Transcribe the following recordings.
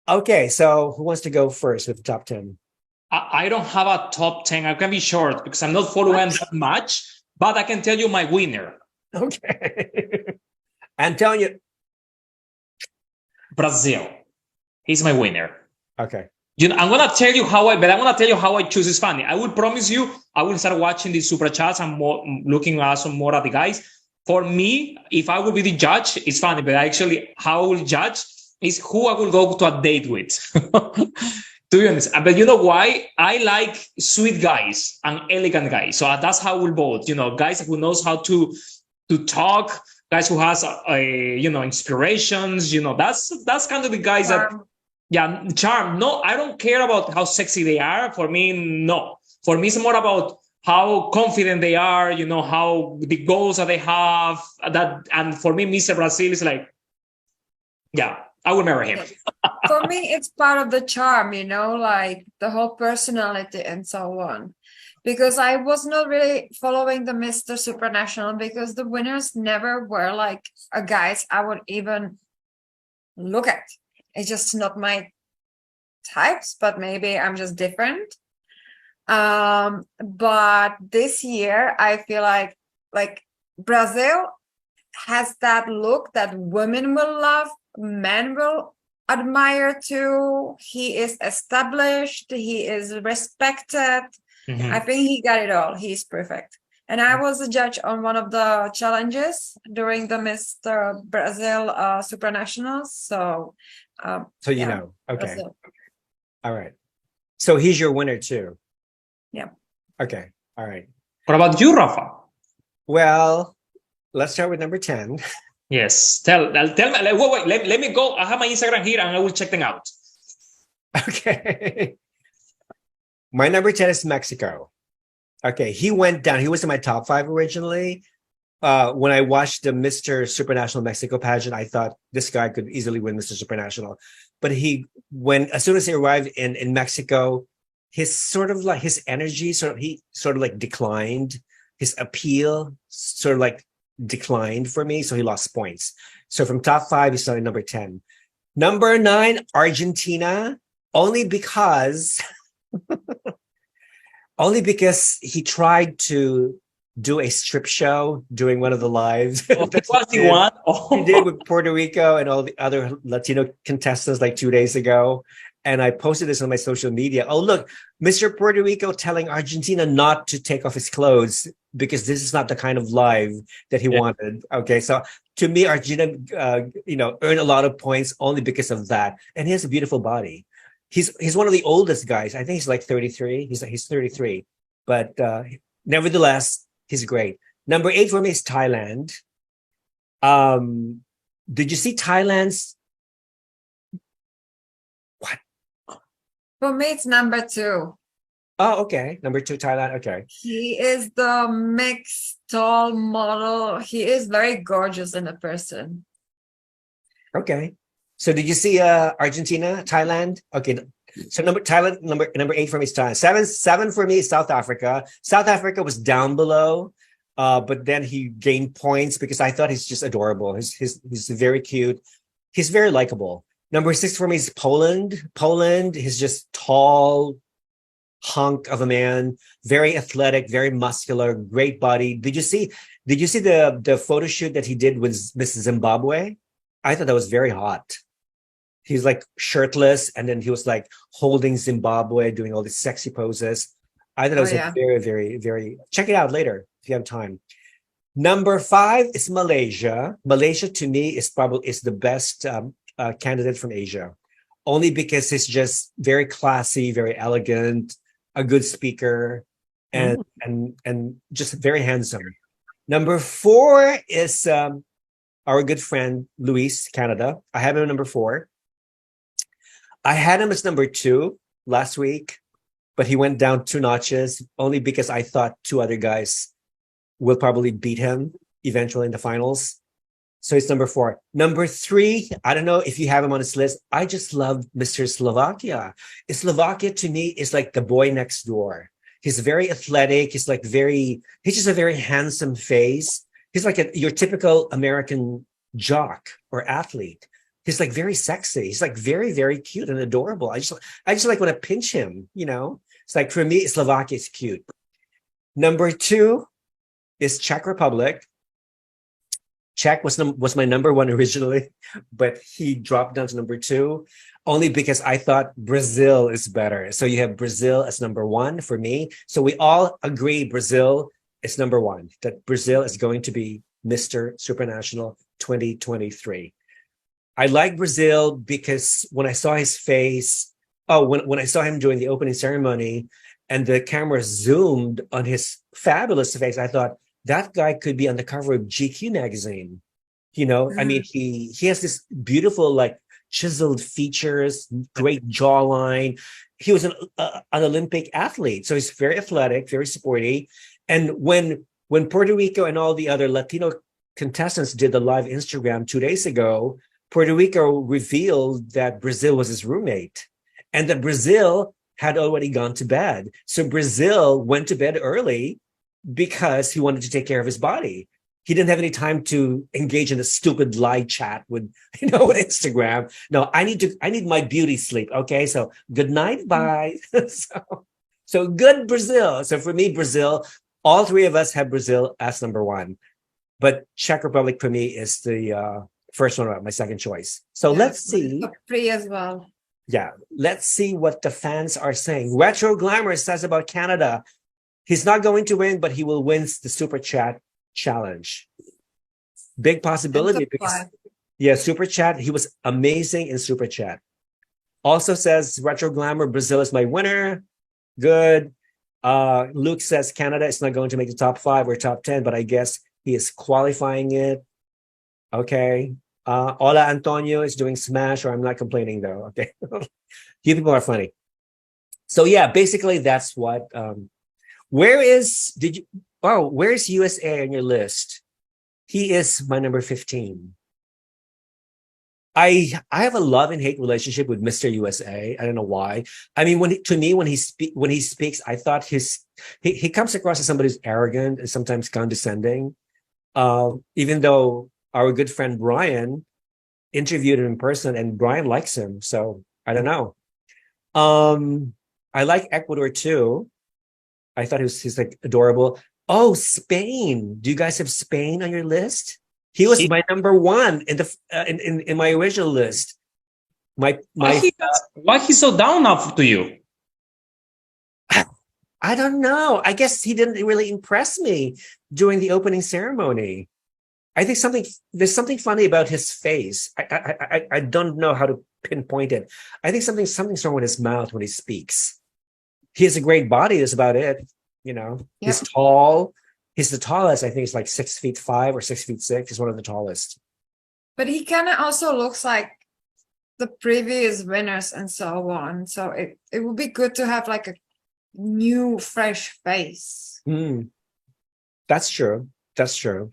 Okay, so who wants to go first with the top 10? I don't have a top 10. I can be short because I'm not following that much, but I can tell you my winner. Okay. Antonio. Brazil. He's my winner. Okay. I'm gonna tell you how I choose. It's funny. I will promise you, I will start watching the super chats and looking also more at the guys. For me, if I will be the judge, it's funny, but actually, how I will judge is who I will go to a date with. To be honest, but you know why? I like sweet guys and elegant guys, so that's how we'll vote. Guys who knows how to talk, guys who has inspirations. That's kind of the guys that. Yeah, charm. No, I don't care about how sexy they are. For me, no. For me, it's more about how confident they are, how the goals that they have. And for me, Mr. Brazil is like, yeah, I will marry him. For me, it's part of the charm, like the whole personality and so on. Because I was not really following the Mister Supranational because the winners never were like a guys I would even look at. It's just not my types, but maybe I'm just different. But this year I feel like Brazil has that look that women will love, men will admire too. He is established, he is respected. I think he got it all. He's perfect. And I was a judge on one of the challenges during the Mister Brazil Supranationals. So Okay. Brazil. All right. So he's your winner too. Yeah. Okay. All right. What about you, Rafa? Well, let's start with number 10. Yes. Tell me. Wait. Let me go. I have my Instagram here, and I will check them out. Okay. My number 10 is Mexico. Okay. He went down. He was in my top 5 originally. When I watched the Mister Supranational Mexico pageant, I thought this guy could easily win Mister Supranational. But as soon as he arrived in Mexico, his energy declined. His appeal declined for me. So he lost points. So from top 5, he started number 10. Number 9, Argentina, only because he tried to do a strip show during one of the lives. He did with Puerto Rico and all the other Latino contestants like 2 days ago. And I posted this on my social media. Oh, look, Mr. Puerto Rico telling Argentina not to take off his clothes because this is not the kind of live that he wanted. Okay, so to me, Argentina, earned a lot of points only because of that. And he has a beautiful body. He's one of the oldest guys. I think he's like 33. He's 33. But nevertheless, he's great. Number 8 for me is Thailand. Did you see Thailand's? What? For me, it's number 2. Oh, okay. Number 2, Thailand. Okay. He is the mixed tall model. He is very gorgeous in a person. Okay. So did you see Argentina, Thailand? Okay. So number 8 for me is Thailand. 7 for me is South Africa. South Africa was down below, but then he gained points because I thought he's just adorable. He's very cute. He's very likable. Number 6 for me is Poland. Poland is just tall hunk of a man, very athletic, very muscular, great body. Did you see the photo shoot that he did with Miss Zimbabwe? I thought that was very hot. He's like shirtless, and then he was like holding Zimbabwe, doing all these sexy poses. I thought it was very, very, very. Check it out later if you have time. Number 5 is Malaysia. Malaysia to me is the best candidate from Asia, only because he's just very classy, very elegant, a good speaker, and just very handsome. Number 4 is our good friend Luis, Canada. I have him at number 4. I had him as number 2 last week, but he went down 2 notches only because I thought 2 other guys will probably beat him eventually in the finals. So it's number 4. Number 3, I don't know if you have him on this list. I just love Mr. Slovakia. Slovakia to me is like the boy next door. He's very athletic. He's just a very handsome face. He's like your typical American jock or athlete. He's like very sexy. He's like very, very cute and adorable. I just like want to pinch him, you know? It's like for me, Slovakia is cute. Number 2 is Czech Republic. Czech was my number 1 originally, but he dropped down to number 2 only because I thought Brazil is better. So you have Brazil as number 1 for me. So we all agree Brazil is number 1, that Brazil is going to be Mr. Supranational 2023. I like Brazil because when I saw his face, when I saw him during the opening ceremony and the camera zoomed on his fabulous face, I thought that guy could be on the cover of GQ magazine. You know, I mean, he has this beautiful, like chiseled features, great jawline. He was an Olympic athlete, so he's very athletic, very sporty. And when Puerto Rico and all the other Latino contestants did the live Instagram 2 days ago, Puerto Rico revealed that Brazil was his roommate and that Brazil had already gone to bed. So Brazil went to bed early because he wanted to take care of his body. He didn't have any time to engage in a stupid lie chat with, Instagram. No, I need my beauty sleep. Okay. So good night. Bye. So good Brazil. So for me, Brazil, all 3 of us have Brazil as number 1, but Czech Republic for me is the, first one, my second choice. So let's see. Free as well. Yeah, let's see what the fans are saying. Retro Glamour says about Canada, he's not going to win, but he will win the Super Chat challenge. Big possibility because, Super Chat, he was amazing in Super Chat. Also says Retro Glamour, Brazil is my winner. Good. Luke says Canada is not going to make the top 5 or top 10, but I guess he is qualifying it. Okay. Hola Antonio is doing smash, or I'm not complaining though. Okay. You people are funny. So yeah, basically that's what where's USA on your list? He is my number 15. I have a love and hate relationship with Mr. USA. I don't know why. I mean, when he speaks, I thought he comes across as somebody who's arrogant and sometimes condescending. Even though our good friend Brian interviewed him in person and Brian likes him. So I don't know. I like Ecuador too. I thought he's like adorable. Oh, Spain. Do you guys have Spain on your list? He was my number 1 in the in my original list. Why he's so down now to you? I don't know. I guess he didn't really impress me during the opening ceremony. I think there's something funny about his face. I don't know how to pinpoint it. I think something's wrong with his mouth when he speaks. He has a great body. That's about it. Yep. He's tall. He's the tallest. I think he's like 6'5" or 6'6". He's one of the tallest. But he kind of also looks like the previous winners and so on. So it would be good to have like a new, fresh face. That's true. That's true.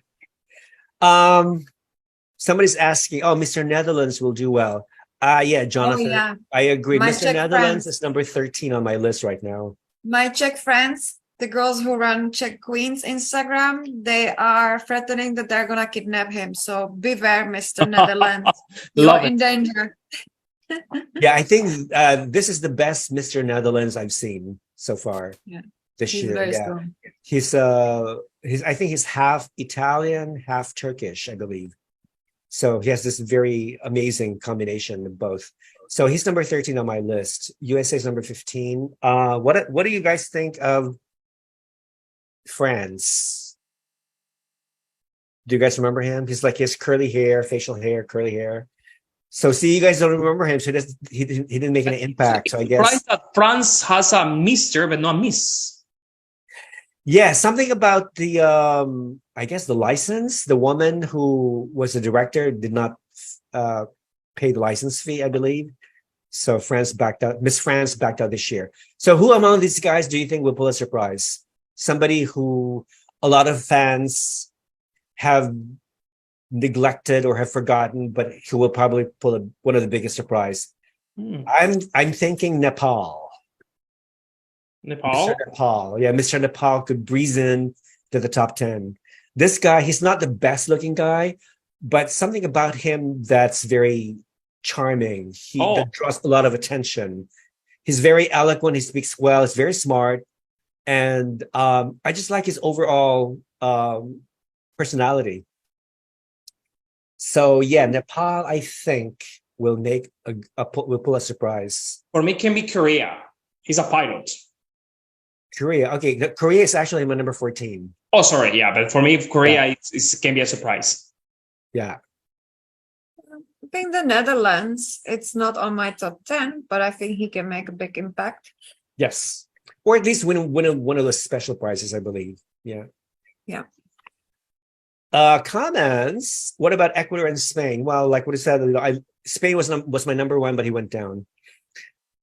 Somebody's asking, Mr. Netherlands will do well. Yeah, Jonathan. Oh, yeah. I agree. My Mr. Czech Netherlands friends. is number 13 on my list right now. My Czech friends, the girls who run Czech Queen's Instagram, they are threatening that they're gonna kidnap him. So beware, Mr. Netherlands. You're in danger. Yeah, I think this is the best Mr. Netherlands I've seen so far. Yeah. This He's year. very Yeah. strong. I think he's half Italian, half Turkish, I believe. So he has this very amazing combination of both. So he's number 13 on my list. USA is number 15. What do you guys think of France? Do you guys remember him? He's like, he has curly hair, facial hair, curly hair. So see, you guys don't remember him. So he didn't make any impact. So I guess Surprised that France has a Mister but not Miss. Yeah, something about the I guess the license. The woman who was the director did not pay the license fee, I believe. So France backed out. Miss France backed out this year. So who among these guys do you think will pull a surprise? Somebody who a lot of fans have neglected or have forgotten, but who will probably pull one of the biggest surprise. I'm thinking Nepal. Nepal? Mr. Nepal. Yeah, Mr. Nepal could breeze in to the top 10. This guy, he's not the best looking guy, but something about him that's very charming. He Oh. draws a lot of attention. He's very eloquent. He speaks well. He's very smart. And I just like his overall personality. So yeah, Nepal, I think, will make will pull a surprise. For me, can be Korea. He's a pilot. Korea, okay, Korea is actually my number 14. Oh, sorry, yeah, but for me, Korea can be a surprise. Yeah. I think the Netherlands, it's not on my top 10, but I think he can make a big impact. Yes. Or at least win one of those special prizes, I believe. Yeah. Yeah. Comments. What about Ecuador and Spain? Well, like what I said, Spain was my number one, but he went down.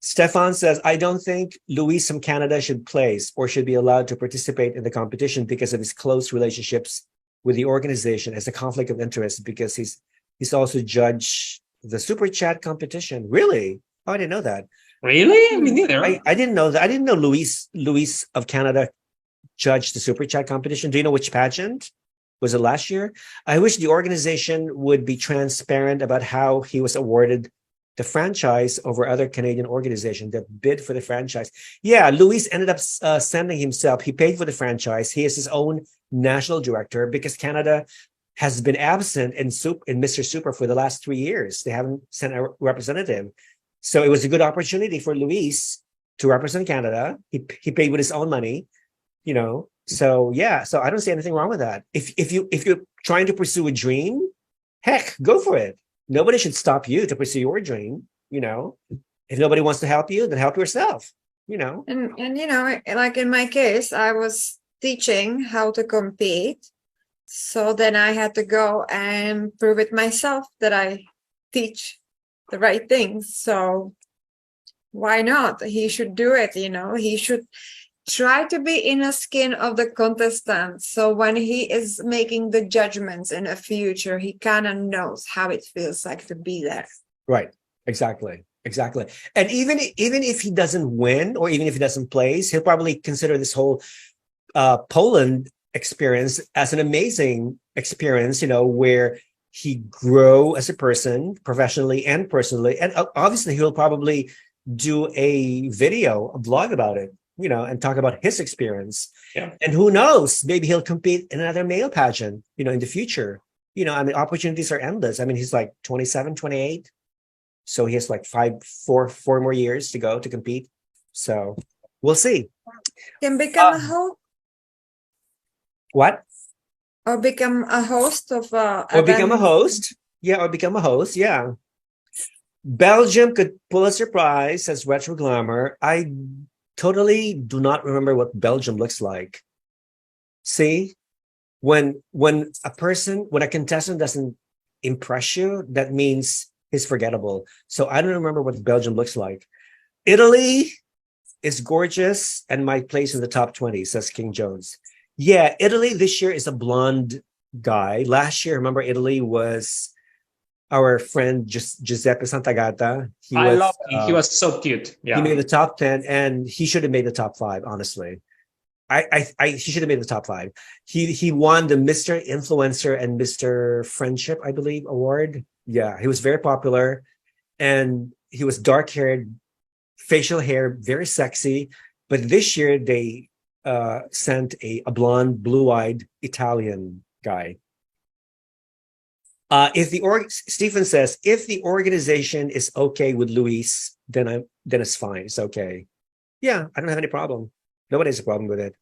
Stefan says, I don't think Luis from Canada should place or should be allowed to participate in the competition because of his close relationships with the organization as a conflict of interest, because he's also judged the Super Chat competition. Really? Oh, I didn't know that. Really? Me neither. I didn't know that. I didn't know Luis of Canada judged the Super Chat competition. Do you know which pageant? Was it last year? I wish the organization would be transparent about how he was awarded the franchise over other Canadian organizations that bid for the franchise. Yeah, Luis ended up sending himself. He paid for the franchise. He is his own national director because Canada has been absent in Mister Super for the last 3 years. They haven't sent a representative. So it was a good opportunity for Luis to represent Canada. He paid with his own money, you know. So yeah, so I don't see anything wrong with that. If you're trying to pursue a dream, heck, go for it. Nobody should stop you to pursue your dream, you know. If nobody wants to help you, then help yourself, you know. And you know, like in my case, I was teaching how to compete. So then I had to go and prove it myself that I teach the right things. So why not? He should do it, you know. He should try to be in the skin of the contestant. So when he is making the judgments in the future, he kind of knows how it feels like to be there. Right. Exactly. And even if he doesn't win, or even if he doesn't place, he'll probably consider this whole Poland experience as an amazing experience, you know, where he grow as a person professionally and personally. And obviously he'll probably do a vlog about it, you know, and talk about his experience. Yeah. And who knows, maybe he'll compete in another male pageant, you know, in the future. You know, I mean, opportunities are endless. I mean, he's like 27, 28. So he has like four more years to go to compete. So we'll see. Can become a host. What? Or become a host of Or become a host. Yeah, or become a host. Yeah. Belgium could pull a surprise, says Retro Glamour. I totally do not remember what Belgium looks like. See, when a contestant doesn't impress you, that means he's forgettable. So I don't remember what Belgium looks like. Italy is gorgeous and might place in the top 20, says King Jones. Yeah, Italy this year is a blonde guy. Last year, remember, Italy was our friend Giuseppe Santagata. I love him. He was so cute. Yeah, he made the top 10, and he should have made the top 5. Honestly, he should have made the top 5. He won the Mr. Influencer and Mr. Friendship, I believe, award. Yeah, he was very popular, and he was dark haired, facial hair, very sexy. But this year they sent a blonde, blue-eyed Italian guy. Stephen says, if the organization is okay with Luis, then it's fine. It's okay. Yeah, I don't have any problem. Nobody has a problem with it.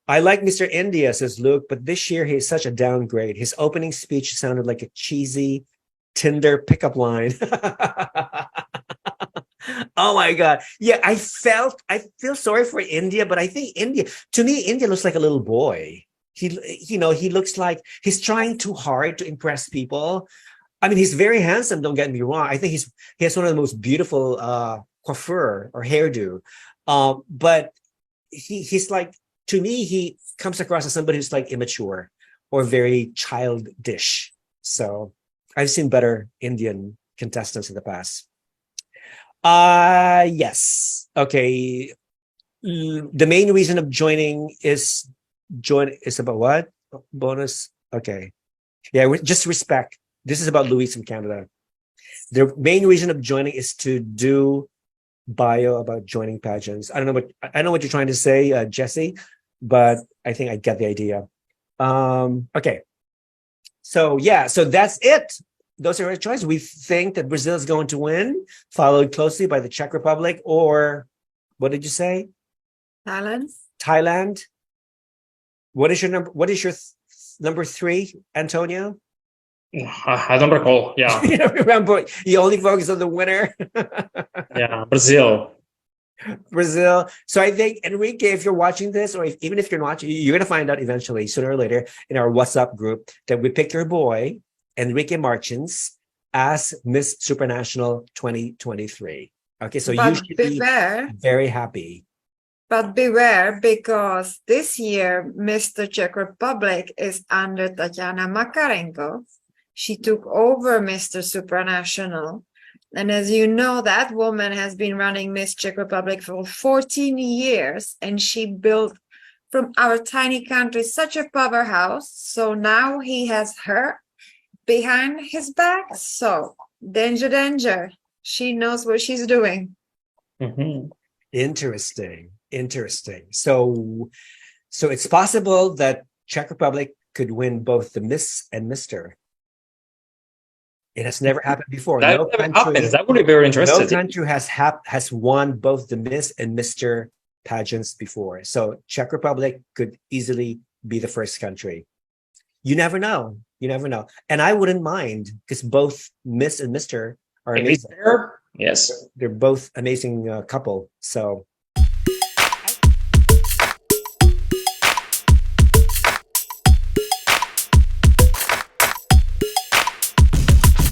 I like Mr. India, says Luke, but this year he is such a downgrade. His opening speech sounded like a cheesy Tinder pickup line. Oh my God. Yeah, I feel sorry for India, but I think to me, India looks like a little boy. He looks like he's trying too hard to impress people. I mean, he's very handsome, don't get me wrong. I think he has one of the most beautiful coiffure or hairdo. But he's like, to me, he comes across as somebody who's like immature or very childish. So I've seen better Indian contestants in the past. Yes. Okay. The main reason of joining is about what? Bonus. Okay. Yeah, just respect. This is about Luis from Canada. The main reason of joining is to do bio about joining pageants. I know what you're trying to say, Jesse, but I think I get the idea. Okay. So yeah, so that's it. Those are our choices. We think that Brazil is going to win, followed closely by the Czech Republic, or what did you say? Thailand. What is your number? What is your number 3, Antonio? I don't recall. Yeah. You don't remember. You only focus on the winner. Yeah, Brazil. Brazil. So I think, Enrique, if you're watching this, or even if you're not watching, you're going to find out eventually, sooner or later, in our WhatsApp group, that we picked your boy, Enrique Martins, as Miss Supranational 2023. Okay, so you should be very happy. But beware, because this year, Mr. Czech Republic is under Tatiana Makarenko. She took over Mr. Supranational. And as you know, that woman has been running Miss Czech Republic for 14 years, and she built from our tiny country such a powerhouse. So now he has her behind his back. So danger, danger. She knows what she's doing. Mm-hmm. Interesting. So it's possible that Czech Republic could win both the Miss and Mister. It has never happened before. That would be very interesting. No country has won both the Miss and Mister pageants before. So Czech Republic could easily be the first country. You never know. And I wouldn't mind, because both Miss and Mister are amazing. Yes. They're both amazing couple. So